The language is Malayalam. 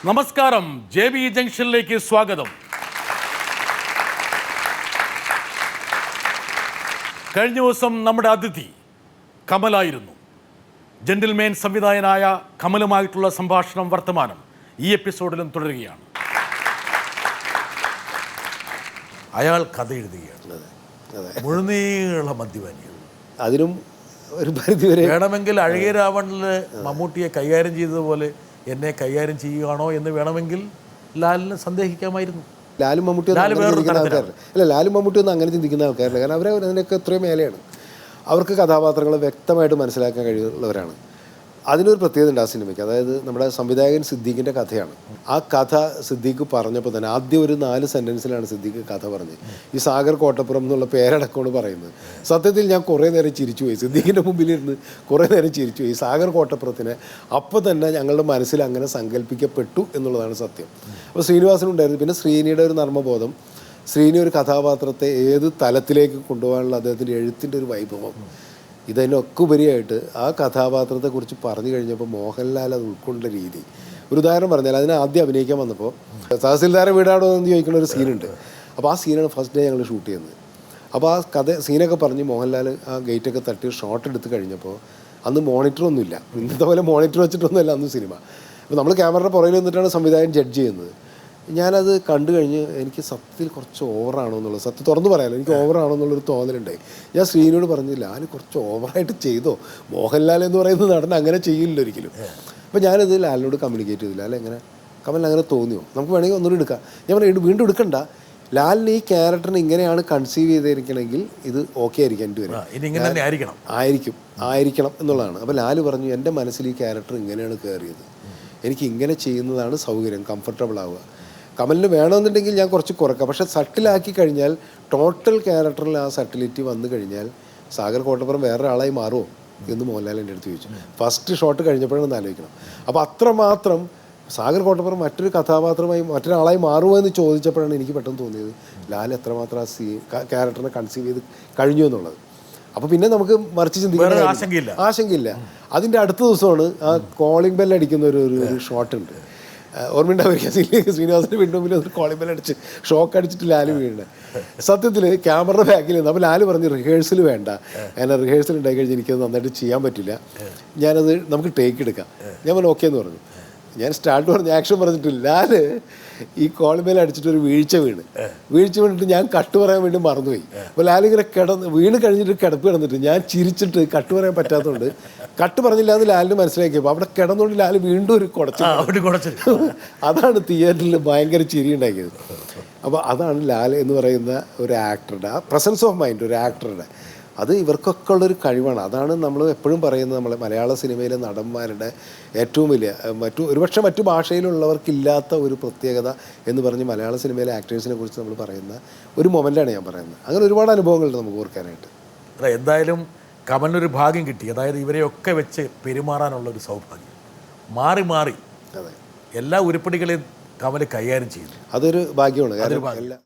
നമസ്കാരം, JB ജംഗ്ഷനിലേക്ക് സ്വാഗതം. കഴിഞ്ഞ ദിവസം നമ്മുടെ അതിഥി കമലായിരുന്നു. ജെന്റിൽമാൻ സംവിധായകനായ കമലുമായിട്ടുള്ള സംഭാഷണം വർത്തമാനം ഈ എപ്പിസോഡിലും തുടരുകയാണ്. അയാൾ കഥ എഴുതുകയാണ്. മുഴുനീള മദ്യപാനികൾ. അതിനും ഒരു പരിധി വരെ വേണമെങ്കിൽ അഴകിയ രാവണിൽ മമ്മൂട്ടിയെ കൈകാര്യം ചെയ്തതുപോലെ എന്നെ കൈകാര്യം ചെയ്യുകയാണോ എന്ന് വേണമെങ്കിൽ ലാലിന് സന്ദേഹിക്കാമായിരുന്നു. ലാലും മമ്മൂട്ടി ലാലും മമ്മൂട്ടി ഒന്നും അങ്ങനെ ചിന്തിക്കുന്ന ആൾക്കാരല്ല. കാരണം അവർ അതിനൊക്കെ എത്രയോ മേലെയാണ്. അവർക്ക് കഥാപാത്രങ്ങളെ വ്യക്തമായിട്ട് മനസ്സിലാക്കാൻ കഴിയുന്നവരാണ്. അതിനൊരു പ്രത്യേകത ഉണ്ട് ആ സിനിമയ്ക്ക്. അതായത് നമ്മുടെ സംവിധായകൻ സിദ്ദീഖിൻ്റെ കഥയാണ്. ആ കഥ സിദ്ദീഖ് പറഞ്ഞപ്പോൾ തന്നെ ആദ്യം ഒരു 4 സെൻറ്റൻസിലാണ് സിദ്ദീഖ് കഥ പറഞ്ഞത്. ഈ സാഗർ കോട്ടപ്പുറം എന്നുള്ള പേരടക്കമാണ് പറയുന്നത്. സത്യത്തിൽ ഞാൻ കുറേ നേരം ചിരിച്ചുപോയി. സിദ്ദീഖിൻ്റെ മുമ്പിലിരുന്ന് കുറേ നേരം ചിരിച്ചുപോയി. സാഗർ കോട്ടപ്പുറത്തിനെ അപ്പോൾ തന്നെ ഞങ്ങളുടെ മനസ്സിൽ അങ്ങനെ സങ്കല്പിക്കപ്പെട്ടു എന്നുള്ളതാണ് സത്യം. അപ്പോൾ ശ്രീനിവാസനുണ്ടായിരുന്നു. പിന്നെ ശ്രീനിയുടെ ഒരു നർമ്മബോധം, ശ്രീനി ഒരു കഥാപാത്രത്തെ ഏത് തലത്തിലേക്ക് കൊണ്ടുപോകാനുള്ള അദ്ദേഹത്തിൻ്റെ എഴുത്തിൻ്റെ ഒരു വൈഭവം, ഇതിനൊക്കെ ഉപരിയായിട്ട് ആ കഥാപാത്രത്തെക്കുറിച്ച് പറഞ്ഞു കഴിഞ്ഞപ്പോൾ മോഹൻലാൽ അത് ഉൾക്കൊണ്ട രീതി. ഒരു ഉദാഹരണം പറഞ്ഞാൽ, അതിനെ ആദ്യം അഭിനയിക്കാൻ വന്നപ്പോൾ തഹസിൽദാരെ വീടാണോ എന്ന് ചോദിക്കുന്ന ഒരു സീനുണ്ട്. അപ്പോൾ ആ സീനാണ് ഫസ്റ്റ് ഡേ ഞങ്ങൾ ഷൂട്ട് ചെയ്യുന്നത്. അപ്പോൾ ആ സീനൊക്കെ പറഞ്ഞ് മോഹൻലാൽ ആ ഗേറ്റൊക്കെ തട്ടി ഷോട്ട് എടുത്ത് കഴിഞ്ഞപ്പോൾ അന്ന് മോണിറ്ററൊന്നുമില്ല. ഇന്നത്തെ പോലെ മോണിറ്റർ വെച്ചിട്ടൊന്നുമല്ല അന്ന് സിനിമ. അപ്പോൾ നമ്മൾ ക്യാമറയുടെ പുറകിൽ നിന്നിട്ടാണ് സംവിധായകൻ ജഡ്ജ് ചെയ്യുന്നത്. ഞാനത് കണ്ടു കഴിഞ്ഞ് എനിക്ക് സത്യത്തിൽ കുറച്ച് ഓവറാണോ എന്നുള്ളത്, സത്യം തുറന്നു പറയാമല്ലോ, എനിക്ക് ഓവറാണോ എന്നുള്ളൊരു തോന്നലുണ്ടായി. ഞാൻ ശ്രീനിയോട് പറഞ്ഞില്ല, ലാല് കുറച്ച് ഓവറായിട്ട് ചെയ്തോ, മോഹൻലാൽ എന്ന് പറയുന്ന നടൻ അങ്ങനെ ചെയ്യില്ല ഒരിക്കലും. അപ്പോൾ ഞാനത് ലാലിനോട് കമ്മ്യൂണിക്കേറ്റ് ചെയ്തില്ല. ലാൽ എങ്ങനെ കമലിന് അങ്ങനെ തോന്നിയോ, നമുക്ക് വേണമെങ്കിൽ ഒന്നുകൂടി എടുക്കാം. ഞാൻ പറഞ്ഞു വീണ്ടും എടുക്കണ്ട, ലാലിന് ഈ ക്യാരക്ടറിന് ഇങ്ങനെയാണ് കൺസീവ് ചെയ്തിരിക്കണമെങ്കിൽ ഇത് ഓക്കെ ആയിരിക്കും, എൻ്റെ വരെ ആയിരിക്കണം എന്നുള്ളതാണ്. അപ്പോൾ ലാല് പറഞ്ഞു, എൻ്റെ മനസ്സിൽ ഈ ക്യാരക്ടർ ഇങ്ങനെയാണ് കയറിയത്, എനിക്ക് ഇങ്ങനെ ചെയ്യുന്നതാണ് സൗകര്യം, കംഫർട്ടബിൾ ആവുക. കമലിന് വേണമെന്നുണ്ടെങ്കിൽ ഞാൻ കുറച്ച് കുറക്കാം, പക്ഷേ സട്ടിലാക്കി കഴിഞ്ഞാൽ ടോട്ടൽ ക്യാരക്ടറിൽ ആ സട്ടിലിറ്റി വന്നു കഴിഞ്ഞാൽ സാഗർ കോട്ടപ്പുറം വേറൊരാളായി മാറുമോ എന്ന് മോഹൻലാൽ എൻ്റെ അടുത്ത് ചോദിച്ചു. ഫസ്റ്റ് ഷോട്ട് കഴിഞ്ഞപ്പോഴാണ് ആലോചിക്കണം. അപ്പോൾ അത്രമാത്രം സാഗർ കോട്ടപ്പുറം മറ്റൊരു കഥാപാത്രമായി മറ്റൊരാളായി മാറുമോ എന്ന് ചോദിച്ചപ്പോഴാണ് എനിക്ക് പെട്ടെന്ന് തോന്നിയത് ലാൽ എത്രമാത്രം ആ ക്യാരക്ടറിനെ കൺസീവ് ചെയ്ത് കഴിഞ്ഞു എന്നുള്ളത്. അപ്പോൾ പിന്നെ നമുക്ക് മറിച്ച് ചിന്തിക്കാൻ ആശങ്കയില്ല. അതിൻ്റെ അടുത്ത ദിവസമാണ് ആ കോളിംഗ് ബെൽ അടിക്കുന്ന ഒരു ഷോട്ടുണ്ട്. ഓർമ്മയുണ്ടാവുക, ശ്രീനിവാസൻ്റെ വീണ്ടും മുമ്പിൽ ഒരു കോളിംഗ് ബെൽ അടിച്ച് ഷോക്ക് അടിച്ചിട്ട് ലാല് വീഴുന്നത്. സത്യത്തിൽ ക്യാമറ ബാക്കിൽ നിന്ന് അപ്പോൾ ലാല് പറഞ്ഞ് റിഹേഴ്സൽ വേണ്ട, കാരണം റിഹേഴ്സൽ ഉണ്ടായി കഴിഞ്ഞാൽ എനിക്കത് നന്നായിട്ട് ചെയ്യാൻ പറ്റില്ല, ഞാനത് നമുക്ക് ടേക്ക് എടുക്കാം. ഞാൻ പറഞ്ഞു ഓക്കെ എന്ന് പറഞ്ഞു. ഞാൻ സ്റ്റാർട്ട് പറഞ്ഞ് ആക്ഷൻ പറഞ്ഞിട്ടില്ല. ലാല് ഈ കോളിംഗ് ബെൽ അടിച്ചിട്ടൊരു വീഴ്ച വീണിട്ട് ഞാൻ കട്ട് പറയാൻ വേണ്ടി മറന്നുപോയി. അപ്പോൾ ലാലിങ്ങനെ വീണ് കഴിഞ്ഞിട്ട് കിടപ്പ് കിടന്നിട്ട് ഞാൻ ചിരിച്ചിട്ട് കട്ട് പറയാൻ പറ്റാത്തതുകൊണ്ട് കട്ട് പറഞ്ഞില്ല എന്ന് ലാലിന് മനസ്സിലാക്കിയപ്പോൾ അവിടെ കിടന്നുകൊണ്ട് ലാല് വീണ്ടും ഒരു കുടച്ച്. അതാണ് തിയേറ്ററിൽ ഭയങ്കര ചിരി ഉണ്ടാക്കിയത്. അപ്പോൾ അതാണ് ലാൽ എന്ന് പറയുന്ന ഒരു ആക്ടറുടെ ആ പ്രസൻസ് ഓഫ് മൈൻഡ്, ഒരു ആക്ടറുടെ അത് ഇവർക്കൊക്കെ ഉള്ളൊരു കഴിവാണ്. അതാണ് നമ്മൾ എപ്പോഴും പറയുന്നത്, നമ്മളെ മലയാള സിനിമയിലെ നടന്മാരുടെ ഏറ്റവും വലിയ ഒരുപക്ഷെ മറ്റു ഭാഷയിലുള്ളവർക്കില്ലാത്ത ഒരു പ്രത്യേകത എന്ന് പറഞ്ഞ് മലയാള സിനിമയിലെ ആക്ടേഴ്സിനെ കുറിച്ച് നമ്മൾ പറയുന്ന ഒരു മൊമെൻ്റാണ് ഞാൻ പറയുന്നത്. അങ്ങനെ ഒരുപാട് അനുഭവങ്ങളുണ്ട് നമുക്ക് ഓർക്കാനായിട്ട്. എന്തായാലും കമലിനൊരു ഭാഗ്യം കിട്ടി. അതായത് ഇവരെയൊക്കെ വെച്ച് പെരുമാറാനുള്ളൊരു സൗഭാഗ്യം. മാറി അതെ, എല്ലാ ഉരുപ്പടികളെയും കമൽ കൈകാര്യം ചെയ്യുന്നു. അതൊരു ഭാഗ്യമാണ്.